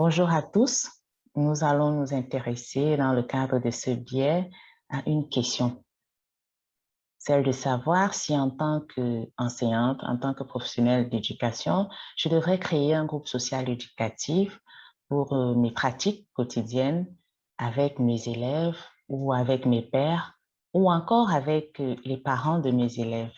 Bonjour à tous. Nous allons nous intéresser dans le cadre de ce biais à une question, celle de savoir si en tant qu'enseignante, en tant que professionnelle d'éducation, je devrais créer un groupe social éducatif pour mes pratiques quotidiennes avec mes élèves ou avec mes pairs ou encore avec les parents de mes élèves.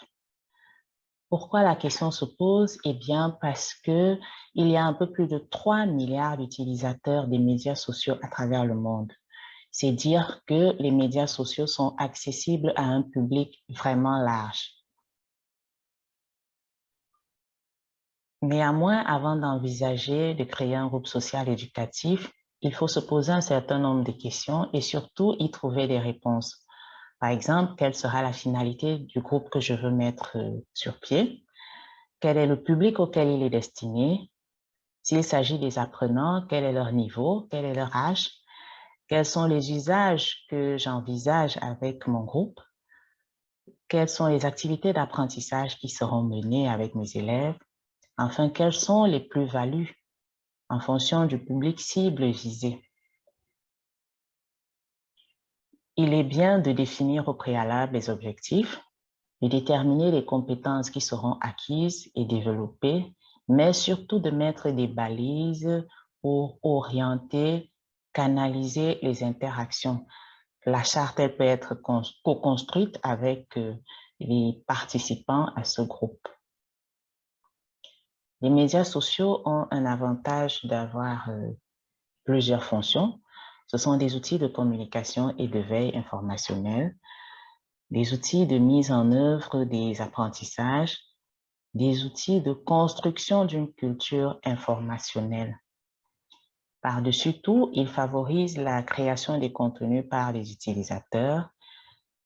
Pourquoi la question se pose? Eh bien, parce que il y a un peu plus de 3 milliards d'utilisateurs des médias sociaux à travers le monde. C'est dire que les médias sociaux sont accessibles à un public vraiment large. Néanmoins, avant d'envisager de créer un groupe social éducatif, il faut se poser un certain nombre de questions et surtout y trouver des réponses. Par exemple, quelle sera la finalité du groupe que je veux mettre sur pied? Quel est le public auquel il est destiné? S'il s'agit des apprenants, quel est leur niveau? Quel est leur âge? Quels sont les usages que j'envisage avec mon groupe? Quelles sont les activités d'apprentissage qui seront menées avec mes élèves? Enfin, quelles sont les plus-values en fonction du public cible visé? Il est bien de définir au préalable les objectifs, de déterminer les compétences qui seront acquises et développées, mais surtout de mettre des balises pour orienter, canaliser les interactions. La charte, elle peut être co-construite avec les participants à ce groupe. Les médias sociaux ont un avantage d'avoir plusieurs fonctions. Ce sont des outils de communication et de veille informationnelle, des outils de mise en œuvre des apprentissages, des outils de construction d'une culture informationnelle. Par-dessus tout, ils favorisent la création des contenus par les utilisateurs.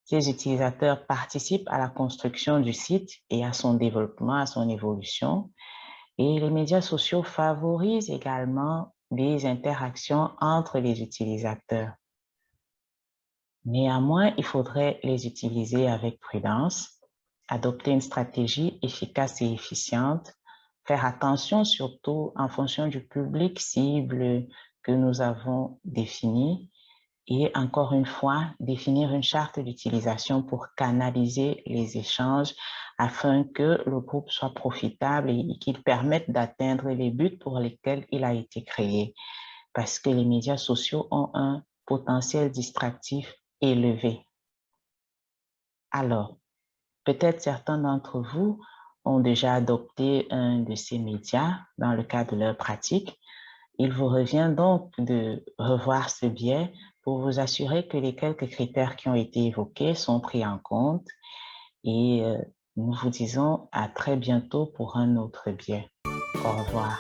Ces utilisateurs participent à la construction du site et à son développement, à son évolution. Et les médias sociaux favorisent également des interactions entre les utilisateurs. Néanmoins, il faudrait les utiliser avec prudence, adopter une stratégie efficace et efficiente, faire attention surtout en fonction du public cible que nous avons défini et encore une fois, définir une charte d'utilisation pour canaliser les échanges afin que le groupe soit profitable et qu'il permette d'atteindre les buts pour lesquels il a été créé. Parce que les médias sociaux ont un potentiel distractif élevé. Alors, peut-être certains d'entre vous ont déjà adopté un de ces médias dans le cadre de leur pratique. Il vous revient donc de revoir ce biais pour vous assurer que les quelques critères qui ont été évoqués sont pris en compte et nous vous disons à très bientôt pour un autre biais. Au revoir.